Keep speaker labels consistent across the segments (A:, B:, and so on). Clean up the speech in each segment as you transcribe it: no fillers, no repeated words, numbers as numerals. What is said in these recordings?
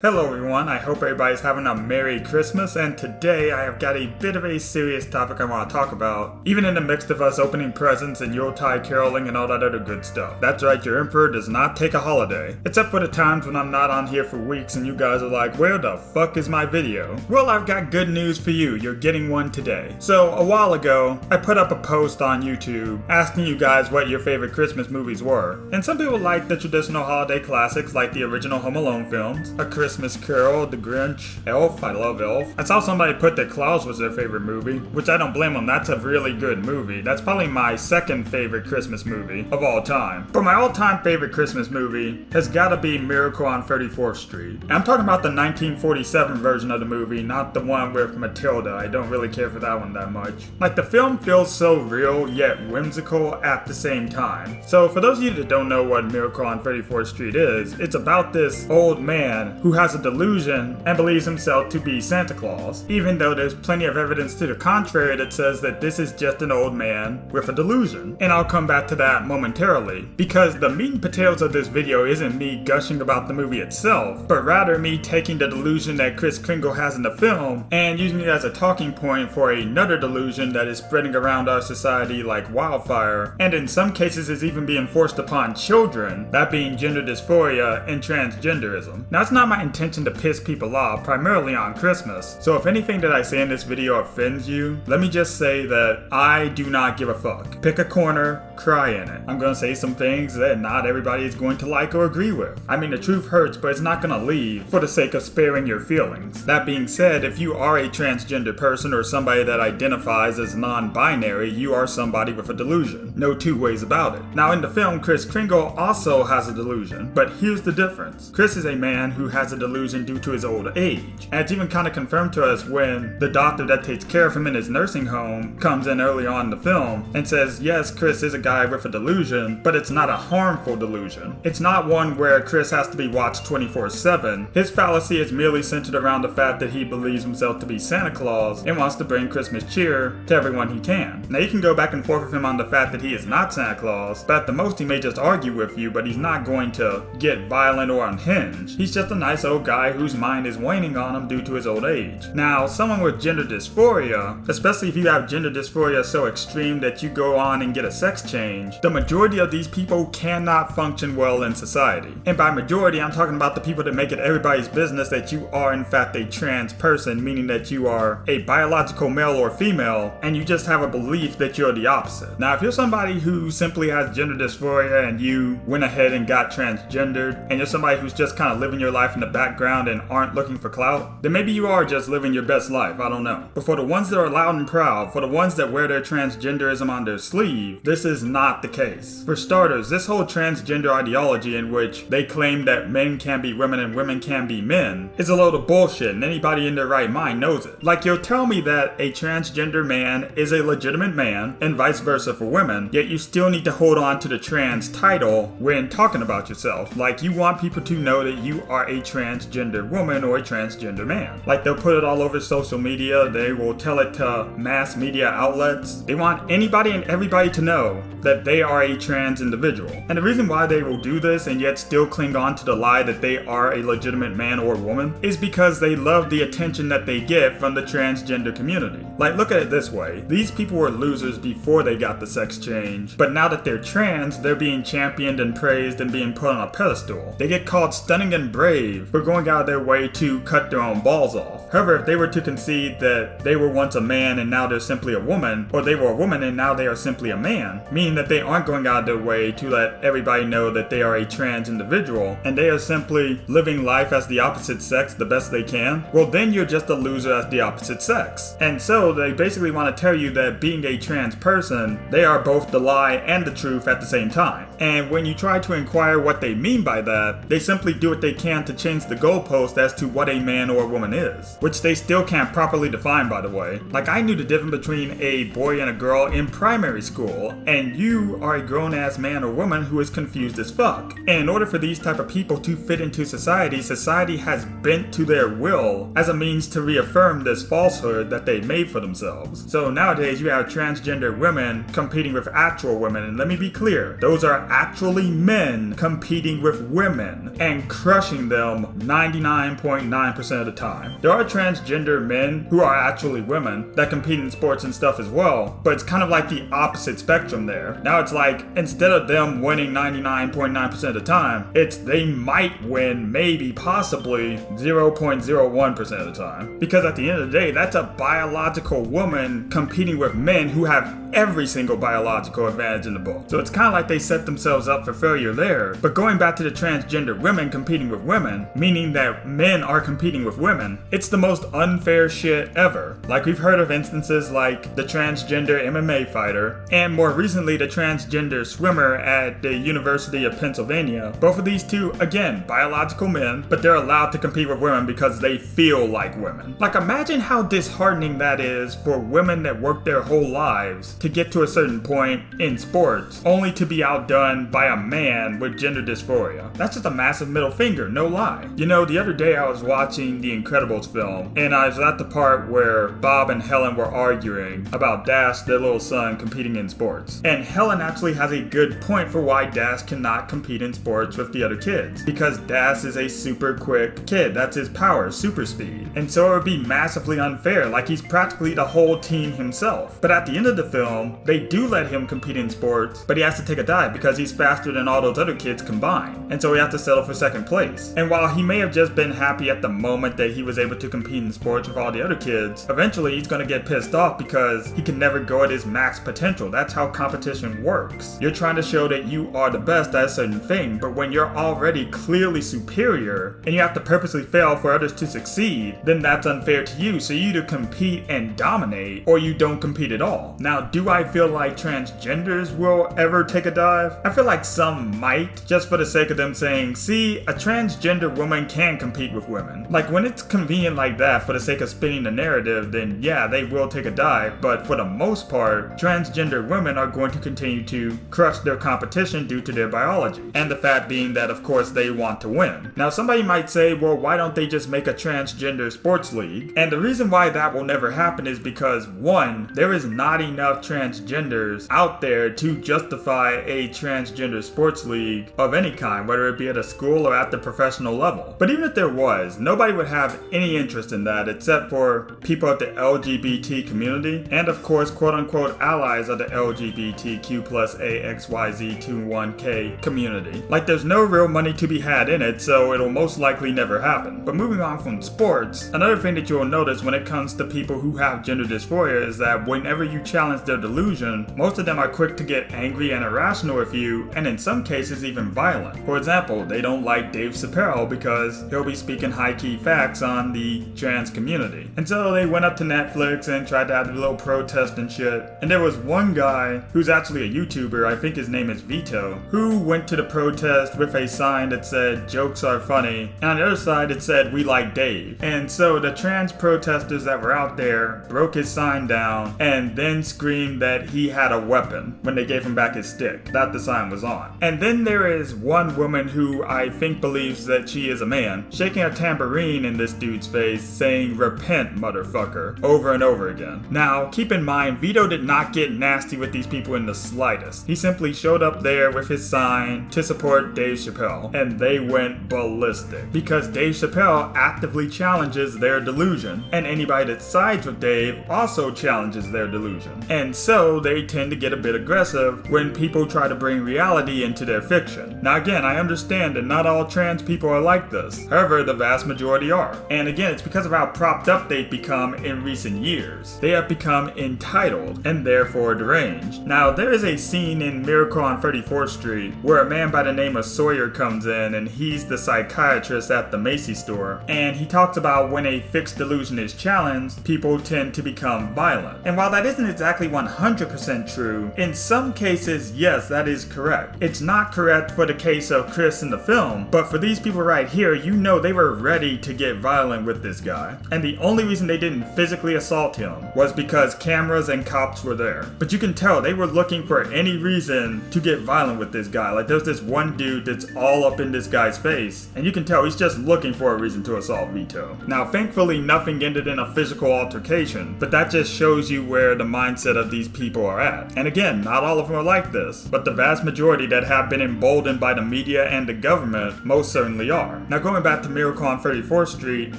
A: Hello everyone, I hope everybody's having a Merry Christmas, and today I have got a bit of a serious topic I want to talk about, even in the midst of us opening presents and Yuletide caroling and all that other good stuff. That's right, your emperor does not take a holiday. Except for the times when I'm not on here for weeks and you guys are like, where the fuck is my video? Well, I've got good news for you, you're getting one today. So, a while ago, I put up a post on YouTube asking you guys what your favorite Christmas movies were, and some people like the traditional holiday classics like the original Home Alone films, A Christmas Carol, The Grinch, Elf, I love Elf. I saw somebody put that Klaus was their favorite movie, which I don't blame them, that's a really good movie. That's probably my second favorite Christmas movie of all time. But my all-time favorite Christmas movie has gotta be Miracle on 34th Street. And I'm talking about the 1947 version of the movie, not the one with Matilda. I don't really care for that one that much. Like, the film feels so real yet whimsical at the same time. So for those of you that don't know what Miracle on 34th Street is, it's about this old man who has a delusion and believes himself to be Santa Claus, even though there's plenty of evidence to the contrary that says that this is just an old man with a delusion. And I'll come back to that momentarily, because the meat and potatoes of this video isn't me gushing about the movie itself, but rather me taking the delusion that Kris Kringle has in the film and using it as a talking point for another delusion that is spreading around our society like wildfire, and in some cases is even being forced upon children, that being gender dysphoria and transgenderism. Now, it's not my intention to piss people off, primarily on Christmas, so if anything that I say in this video offends you, let me just say that I do not give a fuck. Pick a corner, cry in it. I'm gonna say some things that not everybody is going to like or agree with. I mean, the truth hurts, but it's not gonna leave for the sake of sparing your feelings. That being said, if you are a transgender person or somebody that identifies as non-binary, you are somebody with a delusion. No two ways about it. Now, in the film, Kris Kringle also has a delusion, but here's the difference. Kris is a man who has a delusion due to his old age, and it's even kind of confirmed to us when the doctor that takes care of him in his nursing home comes in early on in the film and says, yes, Kris is a guy with a delusion, but it's not a harmful delusion. It's not one where Kris has to be watched 24/7. His fallacy is merely centered around the fact that he believes himself to be Santa Claus and wants to bring Christmas cheer to everyone he can. Now, you can go back and forth with him on the fact that he is not Santa Claus, but at the most he may just argue with you, but he's not going to get violent or unhinged. He's just a nice old guy whose mind is waning on him due to his old age. Now, someone with gender dysphoria, especially if you have gender dysphoria so extreme that you go on and get a sex change, the majority of these people cannot function well in society. And by majority, I'm talking about the people that make it everybody's business that you are in fact a trans person, meaning that you are a biological male or female, and you just have a belief that you're the opposite. Now, if you're somebody who simply has gender dysphoria and you went ahead and got transgendered, and you're somebody who's just kind of living your life in the background and aren't looking for clout, then maybe you are just living your best life, I don't know. But for the ones that are loud and proud, for the ones that wear their transgenderism on their sleeve, this is not the case. For starters, this whole transgender ideology in which they claim that men can be women and women can be men is a load of bullshit, and anybody in their right mind knows it. Like, you'll tell me that a transgender man is a legitimate man, and vice versa for women, yet you still need to hold on to the trans title when talking about yourself. Like, you want people to know that you are a transgender woman or a transgender man. Like, they'll put it all over social media, they will tell it to mass media outlets. They want anybody and everybody to know that they are a trans individual. And the reason why they will do this and yet still cling on to the lie that they are a legitimate man or woman is because they love the attention that they get from the transgender community. Like, look at it this way. These people were losers before they got the sex change, but now that they're trans, they're being championed and praised and being put on a pedestal. They get called stunning and brave for going out of their way to cut their own balls off. However, if they were to concede that they were once a man and now they're simply a woman, or they were a woman and now they are simply a man, meaning that they aren't going out of their way to let everybody know that they are a trans individual, and they are simply living life as the opposite sex the best they can, well, then you're just a loser as the opposite sex. And so they basically want to tell you that being a trans person, they are both the lie and the truth at the same time. And when you try to inquire what they mean by that, they simply do what they can to change the goalpost as to what a man or a woman is, which they still can't properly define, by the way. Like, I knew the difference between a boy and a girl in primary school, and you are a grown-ass man or woman who is confused as fuck. And in order for these type of people to fit into society, society has bent to their will as a means to reaffirm this falsehood that they made for themselves. So nowadays you have transgender women competing with actual women, and let me be clear, those are actually men competing with women and crushing them 99.9% of the time. There are transgender men who are actually women that compete in sports and stuff as well, but it's kind of like the opposite spectrum there. Now it's like, instead of them winning 99.9% of the time, it's they might win maybe possibly 0.01% of the time. Because at the end of the day, that's a biological woman competing with men who have every single biological advantage in the book. So it's kind of like they set themselves up for failure there. But going back to the transgender women competing with women, meaning that men are competing with women, it's the most unfair shit ever. Like, we've heard of instances like the transgender MMA fighter, and more recently the transgender swimmer at the University of Pennsylvania. Both of these two, again, biological men, but they're allowed to compete with women because they feel like women. Like, imagine how disheartening that is for women that work their whole lives to get to a certain point in sports, only to be outdone by a man with gender dysphoria. That's just a massive middle finger, no lie. You know, the other day I was watching the Incredibles film, and I was at the part where Bob and Helen were arguing about Dash, their little son, competing in sports. And Helen actually has a good point for why Dash cannot compete in sports with the other kids. Because Dash is a super quick kid. That's his power, super speed. And so it would be massively unfair, like he's practically the whole team himself. But at the end of the film, they do let him compete in sports, but he has to take a dive because he's faster than all those other kids combined. And so he has to settle for second place. And while he may have just been happy at the moment that he was able to compete in sports with all the other kids, eventually he's going to get pissed off because he can never go at his max potential. That's how competition works. You're trying to show that you are the best at a certain thing, but when you're already clearly superior and you have to purposely fail for others to succeed, then that's unfair to you. So you either compete and dominate or you don't compete at all. Now, do I feel like transgenders will ever take a dive? I feel like some might, just for the sake of them saying, see, a transgender woman can compete with women. Like, when it's convenient like that for the sake of spinning the narrative, then yeah, they will take a dive, but for the most part, transgender women are going to continue to crush their competition due to their biology. And the fact being that, of course, they want to win. Now, somebody might say, well, why don't they just make a transgender sports league? And the reason why that will never happen is because, one, there is not enough transgenders out there to justify a transgender sports league of any kind, whether it be at a school or at the professional level. But even if there was, nobody would have any interest in that except for people at the LGBT community and, of course, quote-unquote allies of the LGBTQ plus AXYZ21K community. Like, there's no real money to be had in it, so it'll most likely never happen. But moving on from sports, another thing that you'll notice when it comes to people who have gender dysphoria is that whenever you challenge their delusion, most of them are quick to get angry and irrational with you, and in some cases even violent. For example, they don't like Dave Chappelle because he'll be speaking high-key facts on the trans community. And so they went up to Netflix and tried to have a little protest and shit. And there was one guy who's actually a YouTuber, I think his name is Vito, who went to the protest with a sign that said, "Jokes are funny," and on the other side it said, "We like Dave." And so the trans protesters that were out there broke his sign down and then screamed that he had a weapon when they gave him back his stick that the sign was on. And then there is one woman who I think believes that she is a man, shaking a tambourine in this dude's face saying, "Repent, motherfucker," over and over again. Now, keep in mind, Vito did not get nasty with these people in the slightest. He simply showed up there with his sign to support Dave Chappelle, and they went ballistic because Dave Chappelle actively challenges their delusion, and anybody that sides with Dave also challenges their delusion. And so they tend to get a bit aggressive when people try to bring reality into their fiction. Now again, I understand that not all trans people are like this. However, the vast majority are. And again, it's because of how propped up they've become in recent years. They have become entitled and therefore deranged. Now, there is a scene in Miracle on 34th Street where a man by the name of Sawyer comes in, and he's the psychiatrist at the Macy's store. And he talks about when a fixed delusion is challenged, people tend to become violent. And while that isn't exactly 100% true, in some cases, yes, that is correct. It's not correct for the case of Chris in the film, but for these people right here, you know they were ready to get violent with this guy. And the only reason they didn't physically assault him was because cameras and cops were there. But you can tell they were looking for any reason to get violent with this guy. Like, there's this one dude that's all up in this guy's face, and you can tell he's just looking for a reason to assault Vito. Now, thankfully, nothing ended in a physical altercation, but that just shows you where the mindset of these people are at. And again, not all of them are like this, but the vast vast majority that have been emboldened by the media and the government most certainly are. Now going back to Miracle on 34th Street,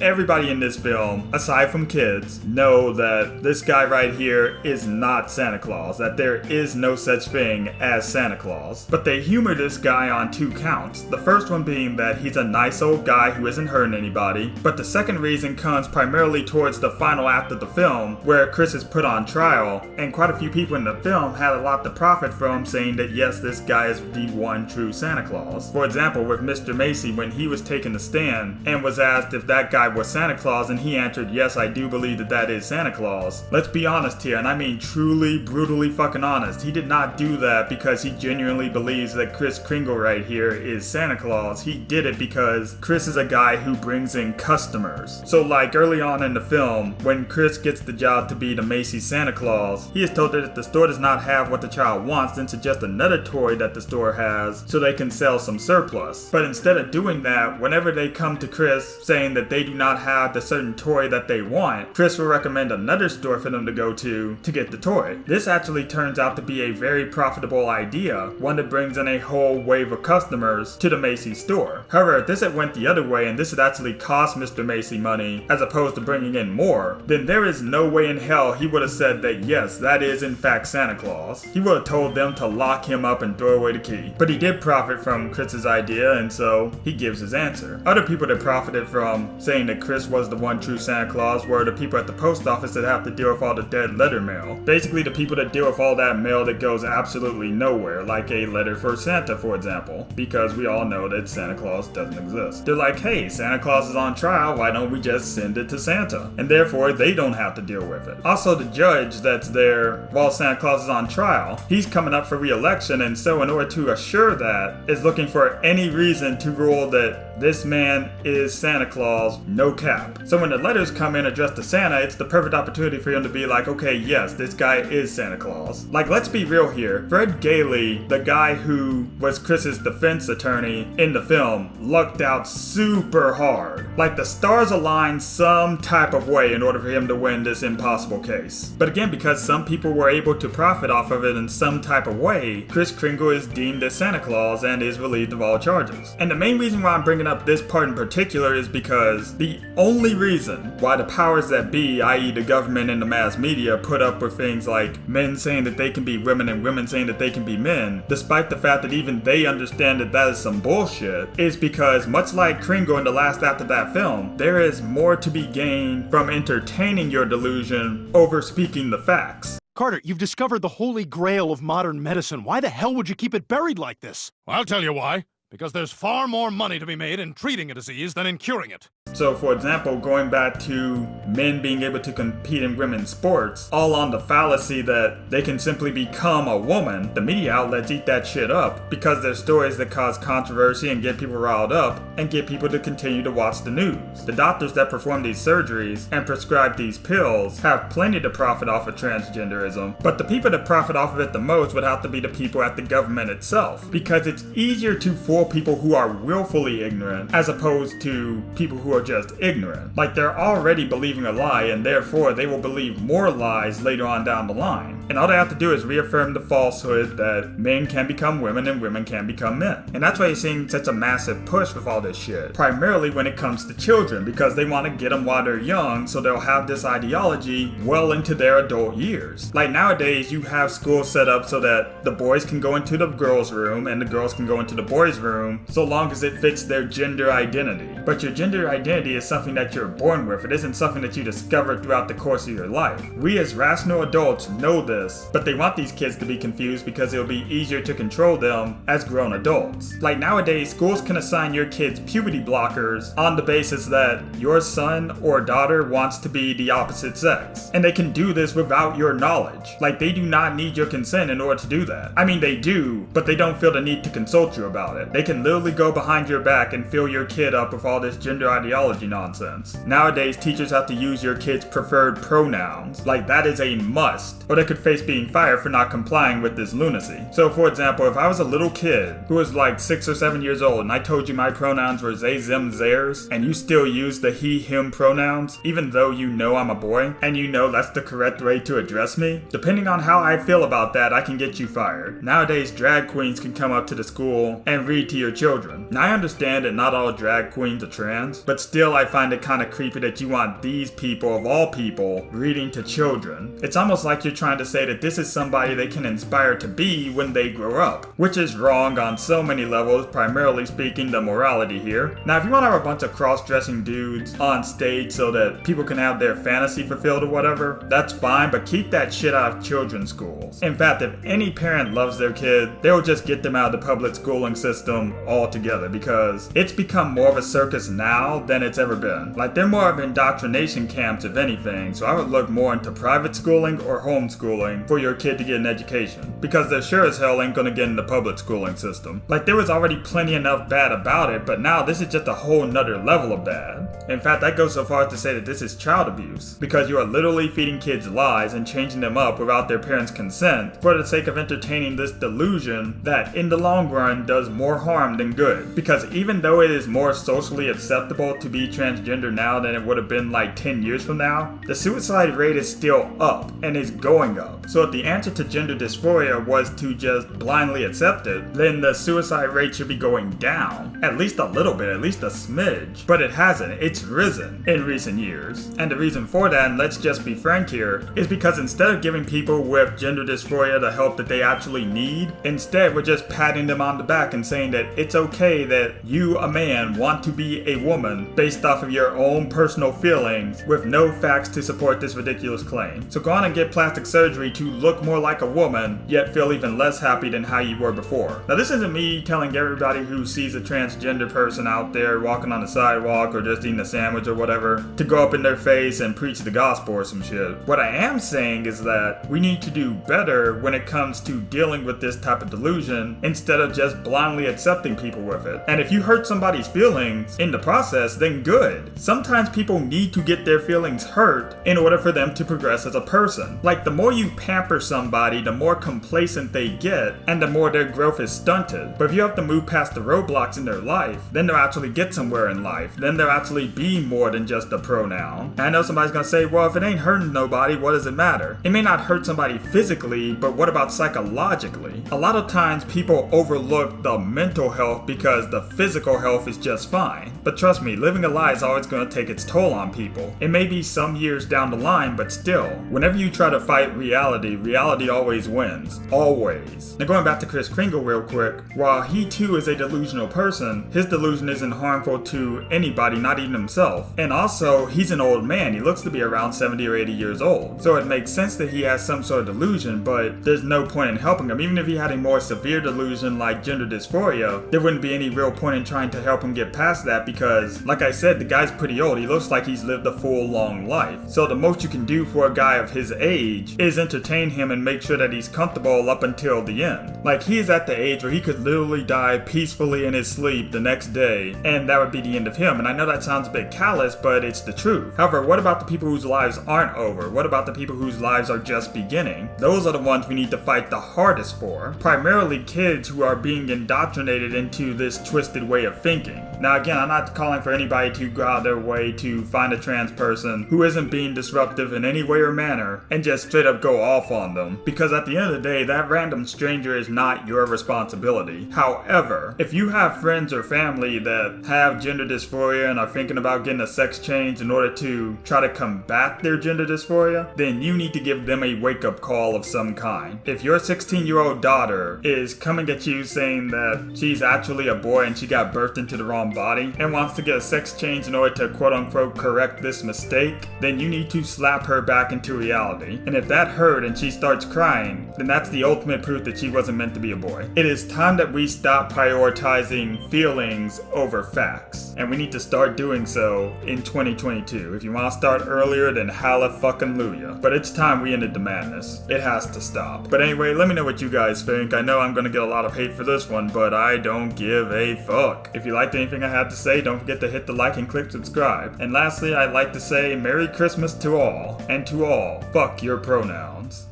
A: everybody in this film, aside from kids, know that this guy right here is not Santa Claus, that there is no such thing as Santa Claus. But they humor this guy on 2 counts. The first one being that he's a nice old guy who isn't hurting anybody, but the second reason comes primarily towards the final act of the film, where Chris is put on trial, and quite a few people in the film had a lot to profit from saying that yes, this guy is the one true Santa Claus. For example, with Mr. Macy, when he was taking the stand and was asked if that guy was Santa Claus, and he answered, yes, I do believe that that is Santa Claus. Let's be honest here, and I mean truly, brutally fucking honest. He did not do that because he genuinely believes that Kris Kringle right here is Santa Claus. He did it because Chris is a guy who brings in customers. So like early on in the film, when Chris gets the job to be the Macy's Santa Claus, he is told that if the store does not have what the child wants, then suggest another toy that the store has so they can sell some surplus. But instead of doing that, whenever they come to Chris saying that they do not have the certain toy that they want, Chris will recommend another store for them to go to get the toy. This actually turns out to be a very profitable idea, one that brings in a whole wave of customers to the Macy's store. However, if this had went the other way and this had actually cost Mr. Macy money as opposed to bringing in more, then there is no way in hell he would have said that yes, that is in fact Santa Claus. He would have told them to lock him up and throw away the key. But he did profit from Chris's idea, and so he gives his answer. Other people that profited from saying that Chris was the one true Santa Claus were the people at the post office that have to deal with all the dead letter mail. Basically the people that deal with all that mail that goes absolutely nowhere, like a letter for Santa, for example, because we all know that Santa Claus doesn't exist. They're like, hey, Santa Claus is on trial, why don't we just send it to Santa? And therefore they don't have to deal with it. Also, the judge that's there while Santa Claus is on trial, he's coming up for re-election, and so in order to assure that, is looking for any reason to rule that this man is Santa Claus, no cap. So when the letters come in addressed to Santa, it's the perfect opportunity for him to be like, okay, yes, this guy is Santa Claus. Like, let's be real here. Fred Gailey, the guy who was Chris's defense attorney in the film, lucked out super hard. Like, the stars aligned some type of way in order for him to win this impossible case. But again, because some people were able to profit off of it in some type of way, Kris Kringle is deemed as Santa Claus and is relieved of all charges. And the main reason why I'm bringing up this part in particular is because the only reason why the powers that be, i.e. the government and the mass media, put up with things like men saying that they can be women and women saying that they can be men, despite the fact that even they understand that that is some bullshit, is because much like Kringle in the last act of that film, there is more to be gained from entertaining your delusion over speaking the facts.
B: Carter, you've discovered the holy grail of modern medicine. Why the hell would you keep it buried like this?
C: I'll tell you why. Because there's far more money to be made in treating a disease than in curing it.
A: So for example, going back to men being able to compete in women's sports, all on the fallacy that they can simply become a woman, the media outlets eat that shit up because they're stories that cause controversy and get people riled up and get people to continue to watch the news. The doctors that perform these surgeries and prescribe these pills have plenty to profit off of transgenderism, but the people that profit off of it the most would have to be the people at the government itself, because it's easier to fool people who are willfully ignorant as opposed to people who are just ignorant. Like, they're already believing a lie and therefore they will believe more lies later on down the line. And all they have to do is reaffirm the falsehood that men can become women and women can become men. And that's why you're seeing such a massive push with all this shit. Primarily when it comes to children, because they want to get them while they're young so they'll have this ideology well into their adult years. Like nowadays you have schools set up so that the boys can go into the girls' room and the girls can go into the boys' room so long as it fits their gender identity. But your gender identity is something that you're born with. It isn't something that you discover throughout the course of your life. We as rational adults know this, but they want these kids to be confused because it'll be easier to control them as grown adults. Like nowadays, schools can assign your kids puberty blockers on the basis that your son or daughter wants to be the opposite sex. And they can do this without your knowledge. Like, they do not need your consent in order to do that. I mean, they do, but they don't feel the need to consult you about it. They can literally go behind your back and fill your kid up with all this gender ideology biology nonsense. Nowadays, teachers have to use your kid's preferred pronouns. Like, that is a must, or they could face being fired for not complying with this lunacy. So for example, if I was a little kid who was like 6 or 7 years old and I told you my pronouns were they, them, theirs, and you still use the he, him pronouns, even though you know I'm a boy, and you know that's the correct way to address me, depending on how I feel about that, I can get you fired. Nowadays, drag queens can come up to the school and read to your children. Now I understand that not all drag queens are trans, but still I find it kind of creepy that you want these people, of all people, reading to children. It's almost like you're trying to say that this is somebody they can inspire to be when they grow up, which is wrong on so many levels, primarily speaking the morality here. Now if you want to have a bunch of cross-dressing dudes on stage so that people can have their fantasy fulfilled or whatever, that's fine, but keep that shit out of children's schools. In fact, if any parent loves their kid, they'll just get them out of the public schooling system altogether, because it's become more of a circus now than it's ever been. Like, they're more of indoctrination camps if anything, so I would look more into private schooling or homeschooling for your kid to get an education, because they're sure as hell ain't gonna get in the public schooling system. Like, there was already plenty enough bad about it, but now this is just a whole nother level of bad. In fact, I go so far as to say that this is child abuse, because you are literally feeding kids lies and changing them up without their parents' consent for the sake of entertaining this delusion that in the long run does more harm than good. Because even though it is more socially acceptable to be transgender now than it would have been like 10 years from now, the suicide rate is still up and is going up. So if the answer to gender dysphoria was to just blindly accept it, then the suicide rate should be going down. At least a little bit, at least a smidge. But it hasn't, it's risen in recent years. And the reason for that, and let's just be frank here, is because instead of giving people with gender dysphoria the help that they actually need, instead we're just patting them on the back and saying that it's okay that you, a man, want to be a woman based off of your own personal feelings with no facts to support this ridiculous claim. So go on and get plastic surgery to look more like a woman, yet feel even less happy than how you were before. Now this isn't me telling everybody who sees a transgender person out there walking on the sidewalk or just eating a sandwich or whatever to go up in their face and preach the gospel or some shit. What I am saying is that we need to do better when it comes to dealing with this type of delusion instead of just blindly accepting people with it. And if you hurt somebody's feelings in the process, then good. Sometimes people need to get their feelings hurt in order for them to progress as a person. Like, the more you pamper somebody, the more complacent they get and the more their growth is stunted. But if you have to move past the roadblocks in their life, then they'll actually get somewhere in life. Then they'll actually be more than just a pronoun. And I know somebody's gonna say, well, if it ain't hurting nobody, what does it matter? It may not hurt somebody physically, but what about psychologically? A lot of times people overlook the mental health because the physical health is just fine. But trust me, living a lie is always going to take its toll on people. It may be some years down the line, but still, whenever you try to fight reality, reality always wins. Always. Now going back to Kris Kringle real quick, while he too is a delusional person, his delusion isn't harmful to anybody, not even himself. And also, he's an old man. He looks to be around 70 or 80 years old. So it makes sense that he has some sort of delusion, but there's no point in helping him. Even if he had a more severe delusion like gender dysphoria, there wouldn't be any real point in trying to help him get past that because, like I said, the guy's pretty old. He looks like he's lived a full, long life. So the most you can do for a guy of his age is entertain him and make sure that he's comfortable up until the end. Like, he is at the age where he could literally die peacefully in his sleep the next day, and that would be the end of him. And I know that sounds a bit callous, but it's the truth. However, what about the people whose lives aren't over? What about the people whose lives are just beginning? Those are the ones we need to fight the hardest for. Primarily kids who are being indoctrinated into this twisted way of thinking. Now again, I'm not calling for anybody to go out their way to find a trans person who isn't being disruptive in any way or manner and just straight up go off on them, because at the end of the day, that random stranger is not your responsibility. However, if you have friends or family that have gender dysphoria and are thinking about getting a sex change in order to try to combat their gender dysphoria, then you need to give them a wake-up call of some kind. If your 16-year-old daughter is coming at you saying that she's actually a boy and she got birthed into the wrong body and wants to get a sex change in order to quote-unquote correct this mistake, then you need to slap her back into reality. And if that hurt and she starts crying, then that's the ultimate proof that she wasn't meant to be a boy. It is time that we stop prioritizing feelings over facts. And we need to start doing so in 2022. If you want to start earlier, then hallelujah. But it's time we ended the madness. It has to stop. But anyway, let me know what you guys think. I know I'm gonna get a lot of hate for this one, but I don't give a fuck. If you liked anything everything I had to say. Don't forget to hit the like and click subscribe. And lastly, I'd like to say Merry Christmas to all, and to all, fuck your pronouns.